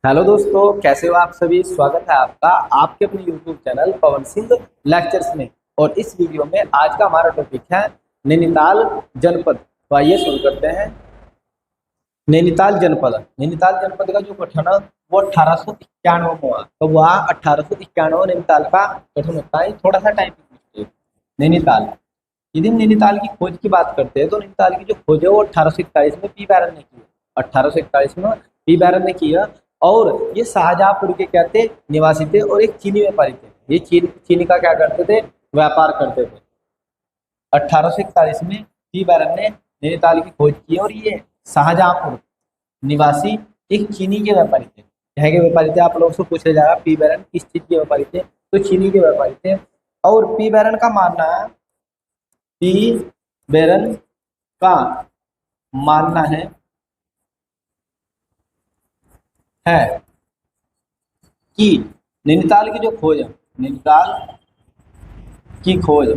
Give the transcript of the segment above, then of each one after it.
Hello दोस्तों, कैसे हो आप सभी। स्वागत है आपका आपके अपने YouTube channel Pawan Singh lectures में। और इस वीडियो में आज का हमारा टॉपिक है नैनीताल जनपद। तो आइए शुरू करते हैं। नैनीताल जनपद का जो गठन है वो 1891 में हुआ। तो वह 1891 नैनीताल का गठन होता है। थोड़ा सा टाइम नैनीताल, यदि हम नैनीताल की खोज की बात करते हैं तो नैनीताल की जो खोज है वो 1841 में पी बैरन ने की। 1841 में पी बैरन ने किया। और ये शाहजहांपुर के क्या थे, निवासी थे और एक चीनी व्यापारी थे। ये चीनी का क्या करते थे, व्यापार करते थे। 1841 में पी बैरन ने नैनीताल की खोज की और ये शाहजहांपुर निवासी एक चीनी के व्यापारी थे। यहाँ के व्यापारी थे, आप लोगों से पूछा जाएगा पी बैरन किस चीज के व्यापारी थे, तो चीनी के व्यापारी थे। और पी बैरन का मानना है, पी बैरन का मानना है कि नैनीताल की जो खोज है, नैनीताल की खोज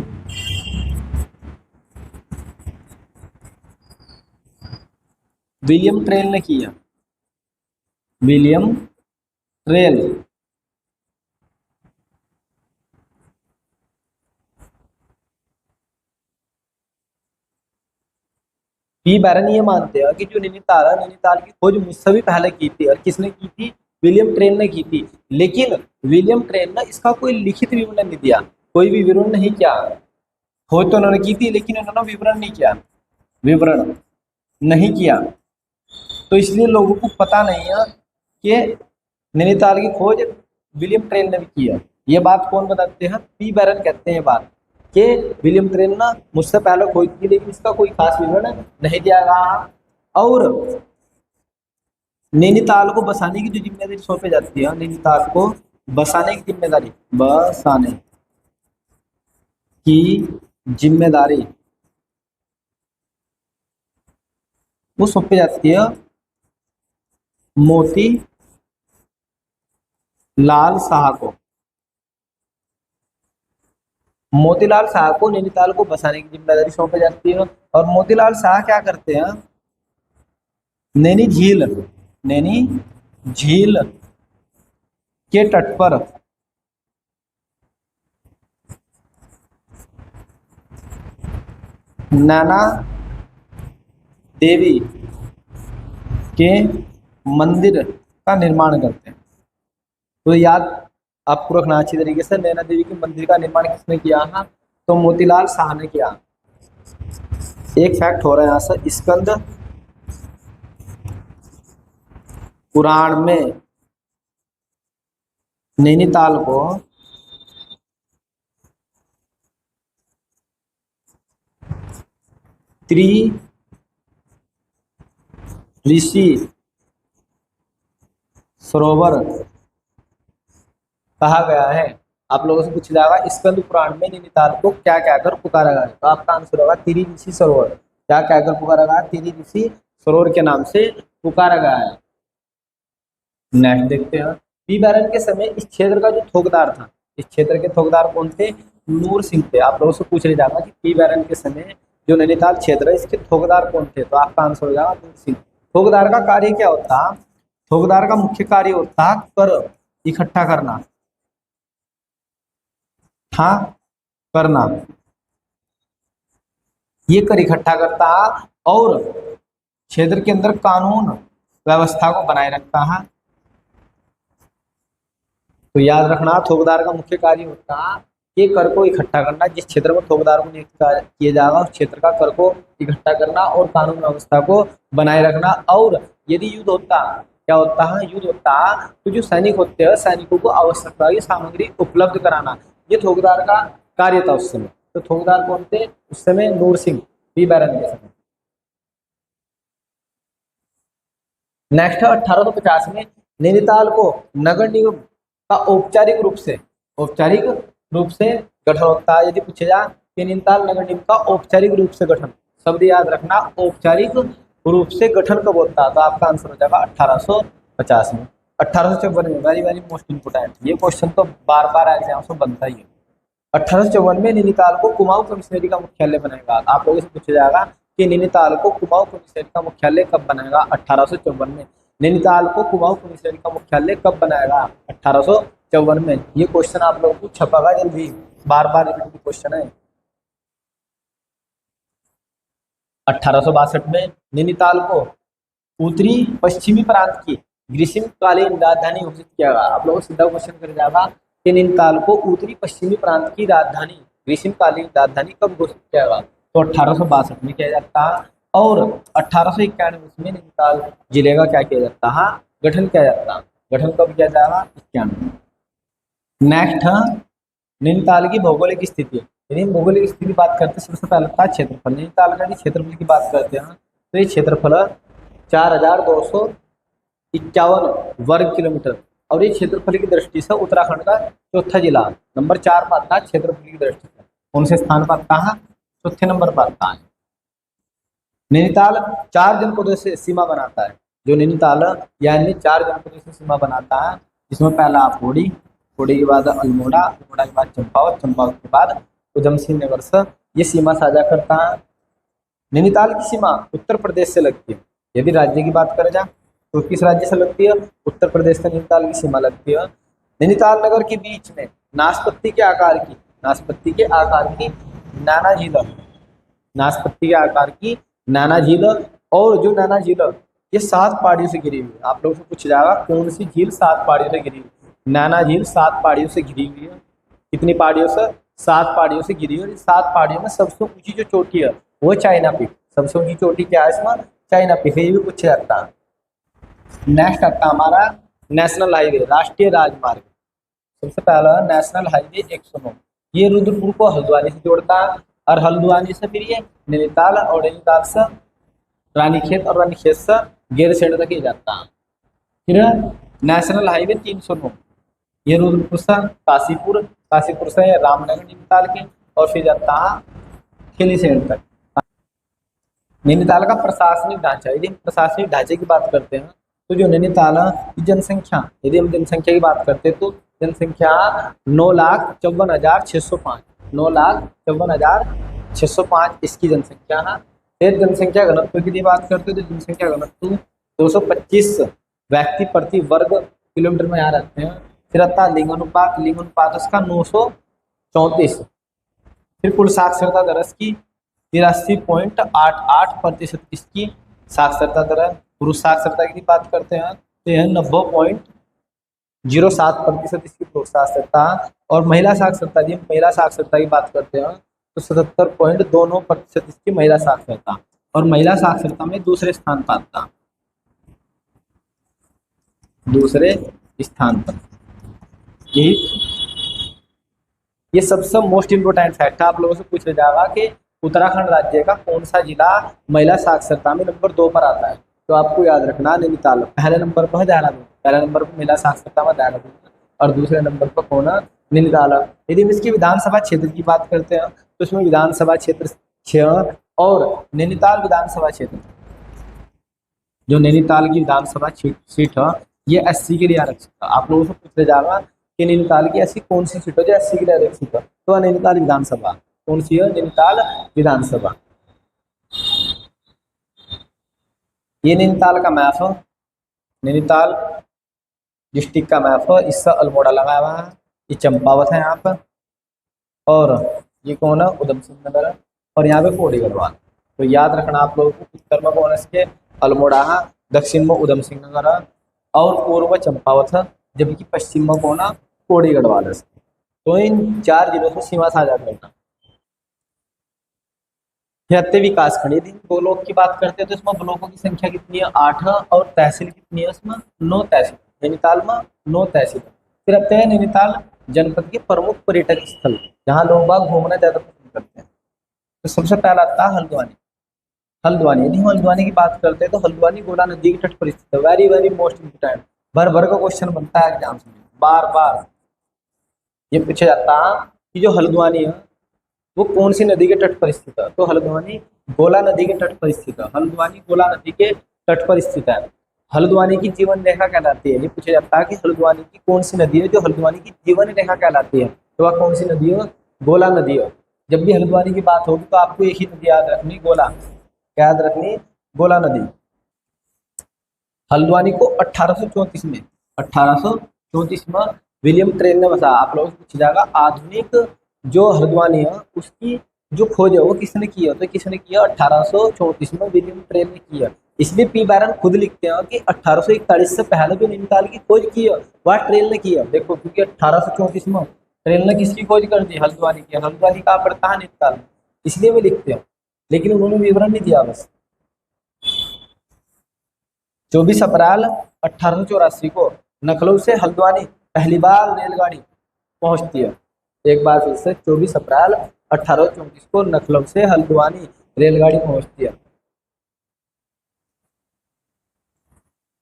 विलियम ट्रेल ने किया। विलियम ट्रेल पी बैरन ये मानते हैं कि जो नैनीताल है, नैनीताल की खोज मुझसे भी पहले की थी। और किसने की थी, विलियम ट्रेल ने की थी। लेकिन विलियम ट्रेल ने इसका कोई लिखित विवरण नहीं दिया, कोई भी विवरण नहीं किया। खोज तो उन्होंने की थी लेकिन उन्होंने विवरण नहीं किया, विवरण नहीं किया। तो इसलिए लोगों को पता नहीं है कि नैनीताल की खोज विलियम ट्रेल ने भी की है। ये बात कौन बताते हैं, पी बैरन कहते हैं बात कि विलियम ट्रेल ने मुझसे पहले खोज की लेकिन इसका कोई खास विवरण नहीं दिया गया। और नैनीताल को बसाने की जो जिम्मेदारी सौंपी जाती है, नैनीताल को बसाने की जिम्मेदारी, बसाने की जिम्मेदारी वो सौंपी जाती है मोती लाल शाह को। मोतीलाल शाह को नैनीताल को बसाने की जिम्मेदारी सौंपी जाती है। और मोतीलाल शाह क्या करते हैं, नैनी झील के तट पर नैना देवी के मंदिर का निर्माण करते हैं। तो याद आपको रखना अच्छी तरीके से, नैना देवी के मंदिर का निर्माण किसने किया है, तो मोतीलाल शाह ने किया। एक फैक्ट हो रहा है यहाँ से, स्कंद पुराण में नैनीताल को त्रि ऋषि सरोवर कहा गया है। आप लोगों से पूछा जाएगा स्कंद पुराण में नैनीताल को क्या कहकर पुकारा गया है, तो आपका आंसर होगा त्रि ऋषि सरोवर। क्या कहकर पुकारा गया, त्रि ऋषि सरोवर के नाम से पुकारा गया है। नेक्स्ट देखते हैं। पी बैरन के समय इस क्षेत्र का जो थोकदार था, इस क्षेत्र के थोकदार कौन थे, नूर सिंह थे। आप लोगों से पूछ जाएगा कि पी बैरन के समय जो नैनीताल क्षेत्र है इसके थोकदार कौन थे, तो आपका आंसर हो जाएगा नूर सिंह। थोकदार का कार्य क्या होता, थोकदार का मुख्य कार्य होता कर इकट्ठा करना, हाँ करना। ये कर इकट्ठा करता है और क्षेत्र के अंदर कानून व्यवस्था को बनाए रखता है। तो याद रखना, थोकदार का मुख्य कार्य होता है ये कर को इकट्ठा करना। जिस क्षेत्र में थोकदार को नियुक्त किया जाएगा उस क्षेत्र का कर को इकट्ठा करना और कानून व्यवस्था को बनाए रखना। और यदि युद्ध होता, क्या होता है, युद्ध होता है तो जो सैनिक होते हैं सैनिकों को आवश्यकता की सामग्री उपलब्ध कराना, ये थोकदार का कार्य था उस समय। तो थोकदार कौन थे उस समय, नूर सिंह, पी बैरन के समय। नेक्स्ट है 1850 में नैनीताल को नगर निगम का औपचारिक रूप से गठन होता है। यदि पूछे जाए कि नैनीताल नगर निगम का औपचारिक रूप से गठन, शब्द याद रखना, औपचारिक रूप से गठन कब होता है, तो आपका आंसर हो जाएगा 1850 में। 1854 में, वेरी वेरी मोस्ट इंपोर्टेंट, ये क्वेश्चन तो बार बार एग्जाम में बनता ही है। 1854 में नैनीताल को कुमाऊं कमिश्नरी का मुख्यालय बनाएगा। आप लोगों से पूछा जाएगा कि नैनीताल को कुमाऊं कमिश्नरी का मुख्यालय कब बनाएगा, 1854 में। नैनीताल को कुमाऊं पुलिस का मुख्यालय कब बनाएगा? 1854 में। ये क्वेश्चन आप लोगों को छपेगा जल्दी, बार बार रिपीट क्वेश्चन है। 1862 में नैनीताल को उत्तरी पश्चिमी प्रांत की ग्रीष्मकालीन राजधानी घोषित किया गया। आप लोगों को सीधा क्वेश्चन कर जाएगा कि नैनीताल को उत्तरी पश्चिमी प्रांत की राजधानी ग्रीष्मकालीन राजधानी कब घोषित किया गया? तो 1862 में किया जाता है। और 1891 में नैनीताल जिले का क्या किया जाता है? गठन किया जाता है। गठन कब किया जाएगा? 91। नेक्स्ट है नैनीताल की भौगोलिक स्थिति। यदि हम भौगोलिक स्थिति की बात करते हैं, सबसे पहले था क्षेत्रफल। नैनीताल का क्षेत्रफल की बात करते हैं तो ये क्षेत्रफल 4251 वर्ग किलोमीटर, और ये क्षेत्रफल की दृष्टि से उत्तराखंड का चौथा जिला नंबर 4 पर आता है क्षेत्रफल की दृष्टि से। कौन से स्थान पर आता है? चौथे नंबर पर आता है। नैनीताल 4 जनपदों से सीमा बनाता है। जो नैनीताल यानी 4 जनपदों से सीमा बनाता है, जिसमें पहला पौड़ी, पौड़ी के बाद अल्मोड़ा, अल्मोड़ा के बाद चंपावत, चंपावत के बाद उधम सिंह नगर से ये सीमा साझा करता है। नैनीताल की सीमा उत्तर प्रदेश से लगती है। यदि राज्य की बात करें जाए तो किस राज्य से लगती है? उत्तर प्रदेश से नैनीताल की सीमा लगती है। नैनीताल नगर के बीच में नाशपत्ती के आकार की नाना झील, नाशपत्ती के आकार की नाना झील, और जो नाना झील ये 7 पहाड़ियों से घिरी हुई है। आप लोगों से पूछ जाएगा कौन सी झील 7 पहाड़ियों से घिरी हुई? नाना झील 7 पहाड़ियों से घिरी हुई है। कितनी पहाड़ियों से? 7 पहाड़ियों से घिरी हुई है। 7 पहाड़ियों में सबसे ऊंची जो चोटी है वो चाइना पीक। सबसे ऊंची चोटी क्या है इसमें? चाइना पीक है। ये भी पूछा जाता है। नेक्स्ट आता हमारा नेशनल हाईवे, राष्ट्रीय राजमार्ग। सबसे पहला नेशनल हाईवे 109। ये रुद्रपुर को हल्द्वानी से जोड़ता है, और हल्द्वानी से फिर ये नैनीताल, और नैनीताल से रानीखेत, और रानीखेत से गैरसैंण तक ही जाता है। फिर नेशनल हाईवे 309, ये रुद्रपुर से काशीपुर, काशीपुर से रामनगर नैनीताल के, और फिर जाता है खिलीसैंण तक। नैनीताल का प्रशासनिक ढांचा। यदि हम प्रशासनिक ढांचे की बात करते हैं तो जो नैनीताल की जनसंख्या, यदि हम जनसंख्या की बात करते हैं तो जनसंख्या 9,54,605, 9,54,605 इसकी जनसंख्या है। फिर जनसंख्या घनत्व की बात करते हैं तो जनसंख्या घनत्व 225 व्यक्ति प्रति वर्ग किलोमीटर में यहाँ रहते हैं। फिर आता है लिंगानुपात, लिंगानुपात उसका 934। फिर कुल साक्षरता दर की 83.88% इसकी साक्षरता दर है। पुरुष साक्षरता की बात करते हैं तो यह 90.07% इसकी पुरुष साक्षरता, और महिला साक्षरता, यदि महिला साक्षरता की बात करते हैं तो 77.29% इसकी महिला साक्षरता, और महिला साक्षरता में दूसरे स्थान पर आता, दूसरे स्थान पर। ये सबसे मोस्ट इम्पोर्टेंट फैक्ट है। आप लोगों से पूछा जाएगा कि उत्तराखंड राज्य का कौन सा जिला महिला साक्षरता में नंबर 2 पर आता है? तो आपको याद रखना नैनीताल पहले नंबर पर है, देहरादून पहले नंबर पर महिला साक्षरता में देहरादून, और दूसरे नंबर पर कौन है? नैनीताल। यदि हम इसकी विधानसभा क्षेत्र की बात करते हैं तो इसमें विधानसभा क्षेत्र 6, और नैनीताल विधानसभा क्षेत्र, जो नैनीताल की विधानसभा सीट है ये 80 के लिए आरक्षित है। आप लोगों से पूछा जाएगा कि नैनीताल की ऐसी कौन सी सीट है जो 80 के लिए आरक्षित है? तो नैनीताल विधानसभा। कौन सी है? नैनीताल विधानसभा। ये नैनीताल का मैप है, नैनीताल डिस्ट्रिक्ट का मैप है। इससे अल्मोड़ा लगा हुआ है, ये चंपावत है यहाँ पर, और ये कौन है? उधम सिंह नगर है, और यहाँ पे पौड़ी गढ़वाल। तो याद रखना आप लोगों को, उत्तर में कौन है इसके? अल्मोड़ा है, दक्षिण में उधम सिंह नगर है, और पूर्व में चंपावत है, जबकि पश्चिम में कौन है? पौड़ी गढ़वाल है। तो इन 4 जिलों से सीमा साझा करना। छिहत्तर विकासखंड। यदि ब्लॉक की बात करते हैं तो इसमें ब्लॉकों की संख्या कितनी है? 8 है, और तहसील कितनी है? इसमें 9 तहसील। नैनीताल में 9 तहसील। फिर आते हैं नैनीताल जनपद के प्रमुख पर्यटक स्थल, जहाँ लोग बाग घूमना ज्यादा पसंद करते हैं। तो सबसे पहला आता है हल्द्वानी। हल्द्वानी, यदि हम हल्द्वानी की बात करते हैं तो हल्द्वानी गोला नदी के तट पर स्थित है। वेरी वेरी मोस्ट इम्पोर्टेंट, भर भर का क्वेश्चन बनता है एग्जाम में, बार बार ये पूछा जाता है कि जो हल्द्वानी है वो कौन सी नदी के तट पर स्थित है? तो हल्द्वानी गोला नदी के तट पर स्थित है। हल्द्वानी गोला नदी के तट पर स्थित है। हल्द्वानी की जीवन रेखा कहलाती है। ये पूछा जाता है कि हल्द्वानी की कौन सी नदी है जो हल्द्वानी की जीवन रेखा कहलाती है? तो वह कौन सी नदी है? गोला नदी है। जब भी हल्द्वानी की बात होगी तो आपको एक ही नदी याद रखनी, गोला। क्या याद रखनी? गोला नदी। हल्द्वानी को 1834 में, 1834 में विलियम ट्रेल ने बसाया। आप लोगों से पूछा जाएगा आधुनिक जो हल्द्वानी है उसकी जो खोज है वो किसने की है, तो किसने किया 1834 में विलियम ट्रेल ने किया। इसलिए पी बैरन खुद लिखते हैं कि 1841 से पहले जो नैनीताल की खोज की है वह ट्रेल ने किया। देखो क्योंकि 1834 में ट्रेल ने किसकी खोज कर दी, हल्द्वानी की। हल्द्वानी कहाँ पड़ता है, नैनीताल में, इसलिए वे लिखते हैं, लेकिन उन्होंने विवरण नहीं दिया बस। 24 अप्रैल 1884 को लखनऊ से हल्द्वानी पहली बार रेलगाड़ी पहुंचती है। एक बार फिर से 24 अप्रैल 1834 को लखनऊ से हल्द्वानी रेलगाड़ी पहुंचती है।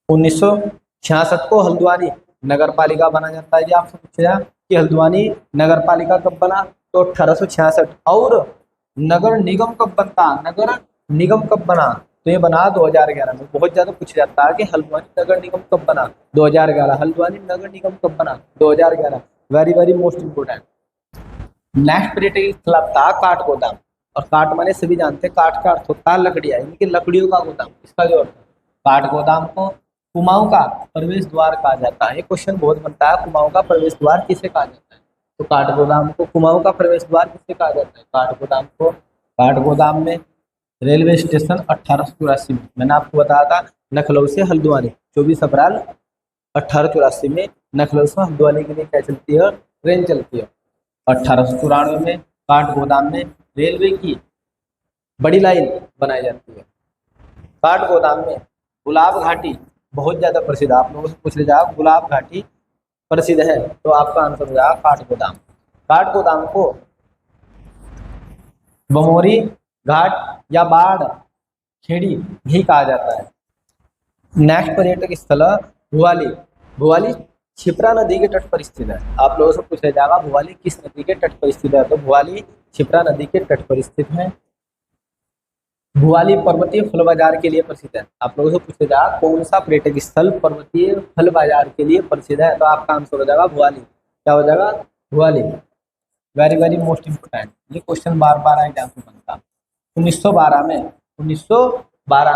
1966 को हल्द्वानी नगर पालिका बना जाता है। ये आपसे पूछा कि हल्द्वानी नगर पालिका कब बना, तो 1866। और नगर निगम कब बनता, नगर निगम कब बना, तो ये बना 2011 में। बहुत ज्यादा पूछा जाता है कि हल्द्वानी नगर निगम कब बना, 2011। हल्द्वानी नगर निगम कब बना, 2011। Very very most important. Next पर्यटक स्थल था काठ गोदाम। और काठ माने सभी जानते हैं, काठ का अर्थ होता है लकड़ियां, इनकी लकड़ियों का गोदाम। इसका जो अर्थ है, काठ गोदाम को कुमाऊं का प्रवेश द्वार कहा जाता है। ये क्वेश्चन बहुत बनता है, कुमाऊं का प्रवेश द्वार किसे कहा जाता है, तो काठ गोदाम को कुमाऊं का प्रवेश द्वार किसे कहा जाता है, काठ गोदाम को। काठ गोदाम में रेलवे स्टेशन 1884 में, मैंने आपको बताया था लखनऊ से हल्द्वानी 24 अप्रैल 1884 में लखनऊ से हल्द्वानी के लिए क्या चलती है, ट्रेन चलती है। 1894 में काठ गोदाम में रेलवे की बड़ी लाइन बनाई जाती है। काठ गोदाम में गुलाब घाटी बहुत ज्यादा प्रसिद्ध है। आप लोगों से पूछ ले जाओ गुलाब घाटी प्रसिद्ध है, तो आपका आंसर हो जाएगा काठ गोदाम। काठ गोदाम को बमोरी घाट या बाढ़ खेड़ी भी कहा जाता है। नेक्स्ट पर्यटक स्थल है भुवाली। भुवाली क्षिप्रा नदी के तट पर स्थित है। आप लोगों से पूछा जाएगा भुवाली किस नदी के तट पर स्थित है, तो भुवाली क्षिप्रा नदी के तट पर स्थित है। भुवाली पर्वतीय फल बाजार के लिए प्रसिद्ध है। आप लोगों से पूछा जाएगा कौन सा पर्यटक स्थल पर्वतीय फल बाजार के लिए प्रसिद्ध है, तो आपका आंसर हो जाएगा भुवाली। क्या हो जाएगा, Bhowali. Very very most important, ये क्वेश्चन बार बार एग्जाम में बनता। 1912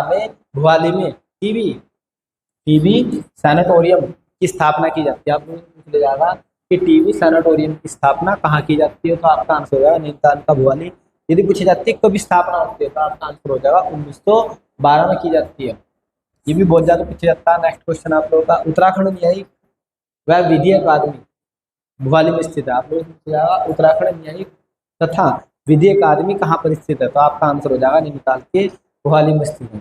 में भुवाली में टीबी सैनिटोरियम की स्थापना की जाती है। आप लोगों से पूछ जाएगा कि टीबी सैनिटोरियम की स्थापना कहाँ की जाती है, तो आपका आंसर हो जाएगा नैनीताल का भुवाली। यदि पूछी जाती है कब स्थापना होती है, तो आपका आंसर हो जाएगा 1912 में की जाती है। ये भी बहुत ज्यादा पूछा जाता है। नेक्स्ट क्वेश्चन आप लोगों का उत्तराखंड न्यायिक व विधि अकादमी भुवाली में स्थित है। आप लोगों से पूछा जाएगा उत्तराखंड न्यायिक तथा विधि अकादमी कहाँ पर स्थित है, तो आपका आंसर हो जाएगा नैनीताल के भुवाली में स्थित है।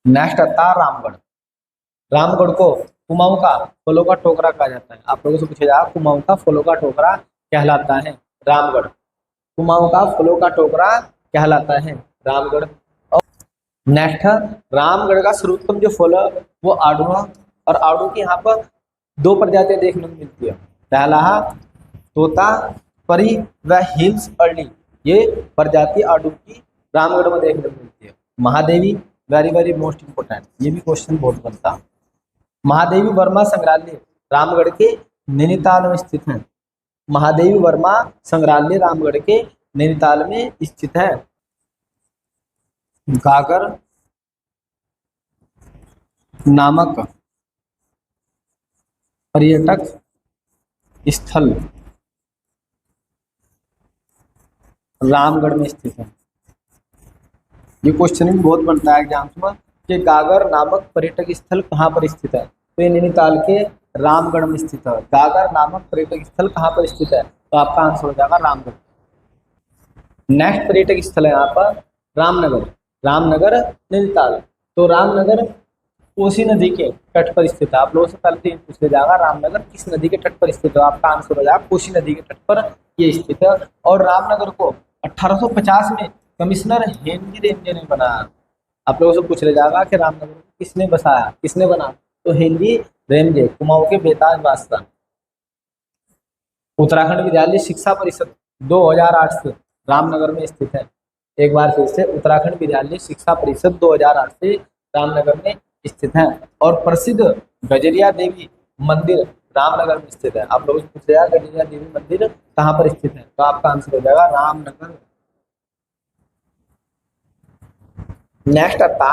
नेक्स्ट आता है रामगढ़। रामगढ़ को कुमाऊं का फलों का टोकरा कहा जाता है। आप लोगों से पूछा जाएगा कुमाऊं का फलों का टोकरा कहलाता है रामगढ़। कुमाऊं का फलों का टोकरा कहलाता है रामगढ़। और नेक्स्ट है रामगढ़ का सर्वोत्तम जो फल है वो आड़ू है। और आड़ू की यहाँ पर दो प्रजातियां देखने को मिलती है। पहला है तोता परी व हिल्स अर्ली, ये प्रजाति आड़ू की रामगढ़ में देखने को मिलती है। Mahadevi very very most important, ये भी क्वेश्चन बहुत बनता है। महादेवी वर्मा संग्रहालय रामगढ़ के नैनीताल में स्थित है। महादेवी वर्मा संग्रहालय रामगढ़ के नैनीताल में स्थित है। गागर नामक पर्यटक स्थल रामगढ़ में स्थित है। ये क्वेश्चन भी बहुत बनता है एग्जाम्स में कि गागर नामक पर्यटक स्थल कहाँ पर स्थित है, तो ये नैनीताल के रामगढ़ में स्थित है। गागर नामक पर्यटक स्थल कहाँ पर स्थित है, तो आपका आंसर हो जाएगा रामगढ़। नेक्स्ट पर्यटक स्थल है यहाँ पर रामनगर। रामनगर नैनीताल, तो रामनगर कोसी नदी के तट पर स्थित है। आप लोगों से पहले पूछ लिया जाएगा रामनगर किस नदी के तट पर स्थित है, आपका आंसर हो जाएगा कोसी नदी के तट पर ये स्थित है। और रामनगर को 1850 में कमिश्नर हेनरी रेंजे ने बनाया। आप लोगों से पूछ लिया जाएगा कि रामनगर को किसने बसाया, किसने बना, तो हेनरी रेंजे कुमाऊं के बेताज बादशाह। उत्तराखंड विद्यालय शिक्षा परिषद 2008 से रामनगर में स्थित है। एक बार फिर से उत्तराखंड विद्यालय शिक्षा परिषद 2008 से रामनगर में स्थित है। और प्रसिद्ध गजरिया देवी मंदिर रामनगर में स्थित है। आप लोगों से पूछ लिया गजरिया देवी मंदिर कहाँ पर स्थित है, तो आपका आंसर हो जाएगा रामनगर। नेक्स्ट आता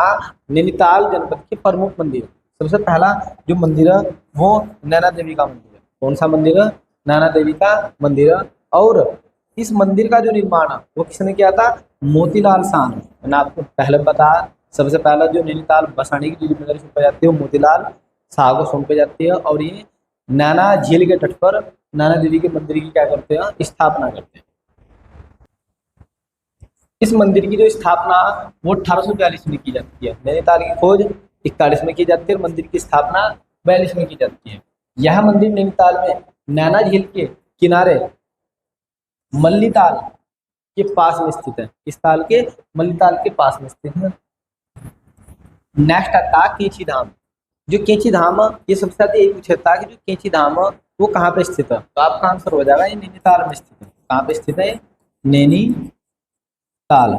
नैनीताल जनपद के प्रमुख मंदिर। सबसे पहला जो मंदिर है वो नैना देवी का मंदिर है। कौन सा मंदिर है? नैना देवी का मंदिर है। और इस मंदिर का जो निर्माण है वो किसने किया था? मोतीलाल शाह ने। मैंने आपको पहले बताया, सबसे पहला जो नैनीताल बसाने की जो जिम्मेदारी सौंपी जाती है वो मोतीलाल शाह को सौंपी जाती है। और ये नैना झील के तट पर नैना देवी के मंदिर की क्या करते हैं? स्थापना करते हैं। इस मंदिर की जो स्थापना वो 1842 में की जाती है। नैनीताल की खोज 41 में की जाती है और मंदिर की स्थापना 42 में की जाती है। यह मंदिर नैनीताल में नैना झील के किनारे मल्लीताल के पास में स्थित है। इस ताल के मल्लीताल के पास में स्थित है। नेक्स्ट आता है केची धाम। जो केची धाम है, ये सबसे ज्यादा यही पूछा था कि जो केची धाम है वो कहाँ पे स्थित है, तो आपका आंसर हो जाएगा ये नैनीताल में स्थित है। कहाँ पे स्थित है? नैनीताल।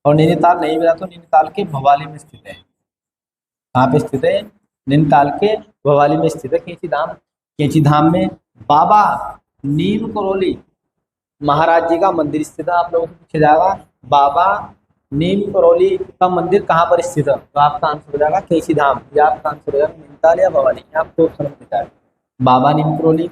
और नैनीताल नहीं मिला तो नैनीताल के भवाली में स्थित है। कहाँ पे स्थित है? नैनीताल के भवाली में स्थित है केची धाम। केची धाम में बाबा नीम करोली महाराज जी का मंदिर स्थित है। आप लोगों से पूछा जाएगा बाबा नीम करौली का मंदिर कहाँ पर स्थित है, तो आपका आंसर हो जाएगा केसी धाम। या आपका आंसर हो जाएगा नैनीताल या भवानी। आपको ऑप्शन में दिखा है बाबा नीम करौली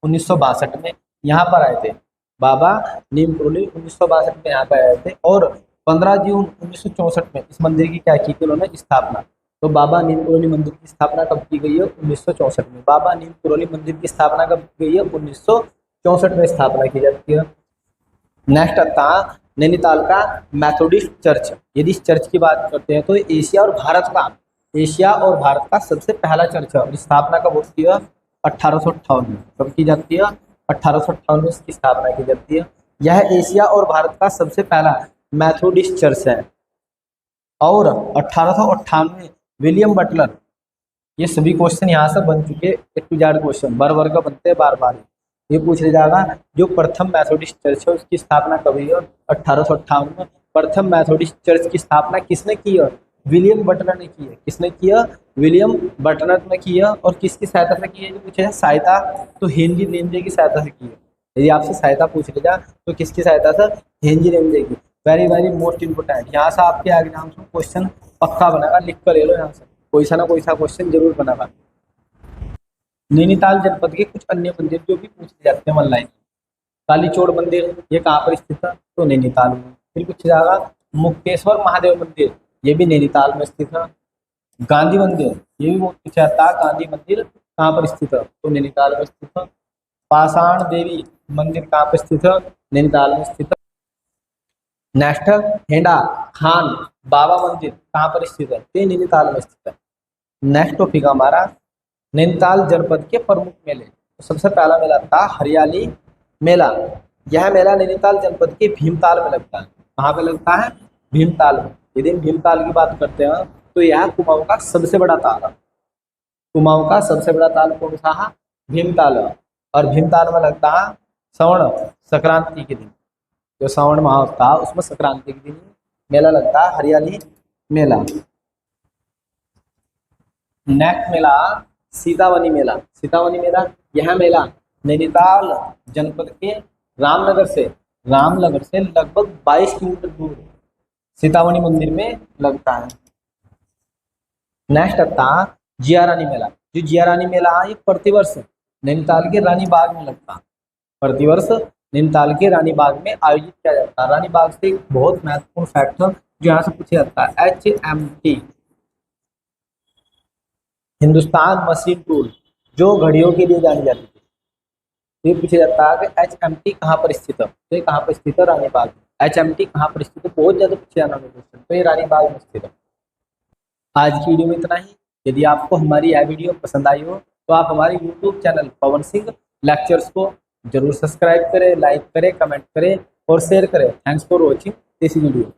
1962 में यहाँ पर आए थे। बाबा नीम करौली 1962 में यहाँ पर आए थे और 15 जून 1964 में इस मंदिर की क्या की थी उन्होंने? स्थापना। तो बाबा नीम करौली मंदिर की स्थापना कब की गई है? 1964 में। बाबा नीम करौली मंदिर की स्थापना कब की गई है? 1964 में स्थापना की जाती है। नेक्स्ट आता है नैनीताल का मैथोडिस्ट चर्च। यदि इस चर्च की बात करते हैं तो एशिया और भारत का सबसे पहला चर्च है। और स्थापना कब होती है? 1858 में। कब की जाती है? 1858 में इसकी स्थापना की जाती है। यह एशिया और भारत का सबसे पहला मैथोडिस्ट चर्च है। और 1898 में विलियम बटलर, ये सभी क्वेश्चन यहाँ से बन चुके A to Z क्वेश्चन, बार बार का बनते हैं बार बार। ये पूछ लिया जाएगा जो प्रथम मैथोडिस्ट चर्च है उसकी स्थापना कब हुई है? 1858 में। प्रथम मैथोडिस्ट चर्च की स्थापना किसने की है? विलियम बटलर ने की है। किसने किया? विलियम बटलर ने की है। और किसकी सहायता से की है? जो पूछे सहायता, तो हेनरी रेमजे की सहायता से की है। यदि आपसे सहायता पूछ लिया जाए तो किसकी सहायता से? हेनरी रेमजे की। वेरी वेरी मोस्ट इंपोर्टेंट, यहाँ से आपके एग्जाम में क्वेश्चन पक्का बनेगा, लिख कर ले लो यहाँ से, कोई सा ना कोई सा क्वेश्चन जरूर बनेगा। नैनीताल जनपद के कुछ अन्य मंदिर जो भी पूछ जाते हैं ऑनलाइन। कालीचोड़ मंदिर ये कहाँ पर स्थित है? तो नैनीताल में। फिर पूछा जाएगा मुक्तेश्वर महादेव मंदिर, ये भी नैनीताल में स्थित है। गांधी मंदिर ये भी पूछा जाता है, गांधी मंदिर कहाँ पर स्थित है? तो नैनीताल में स्थित है। पाषाण देवी मंदिर कहाँ पर स्थित है? नैनीताल में स्थित है। नेक्स्ट हेंडा खान बाबा मंदिर कहाँ पर स्थित है? तो नैनीताल में स्थित है। नेक्स्ट टॉपिक हमारा नैनीताल जनपद के प्रमुख मेले। तो सबसे पहला मेला था हरियाली मेला। यह मेला नैनीताल जनपद के भीमताल में लगता है। कहाँ पे लगता है? भीमताल में। यदि भीमताल की बात करते हैं तो यह कुमाऊं का सबसे बड़ा ताल है। कुमाऊं का सबसे बड़ा ताल कौन सा है? भीमताल है। और भीमताल में लगता है श्रवण संक्रांति के दिन, जो श्रावण माह होता है उसमें संक्रांति के दिन मेला लगता है, हरियाली मेला। नेक्स्ट मेला सीतावनी मेला। सीतावनी मेला, यह मेला नैनीताल जनपद के रामनगर से लगभग 22 किलोमीटर दूर सीतावनी मंदिर में लगता है। नेक्स्ट आता है जियारानी मेला। जो जियारानी मेला है ये प्रतिवर्ष नैनीताल के रानी बाग में लगता है। प्रतिवर्ष नैनीताल के रानी बाग में आयोजित किया जाता है। रानी बाग से एक बहुत महत्वपूर्ण फैक्ट है जो यहाँ से पूछा जाता है, HMT हिंदुस्तान मशीन टूल, जो घड़ियों के लिए जानी जाती थी। ये पूछा जाता है कि HMT कहाँ पर स्थित है? तो ये कहाँ पर स्थित है? रानी बाग में। HMT कहाँ पर स्थित है? बहुत ज्यादा पूछा जाना क्वेश्चन, तो ये रानी बाग में स्थित है। आज की वीडियो में इतना ही। यदि आपको हमारी यह वीडियो पसंद आई हो तो आप हमारे YouTube channel Pawan Singh lectures को जरूर सब्सक्राइब करें, लाइक करें, कमेंट करें और शेयर करें। Thanks for watching this video.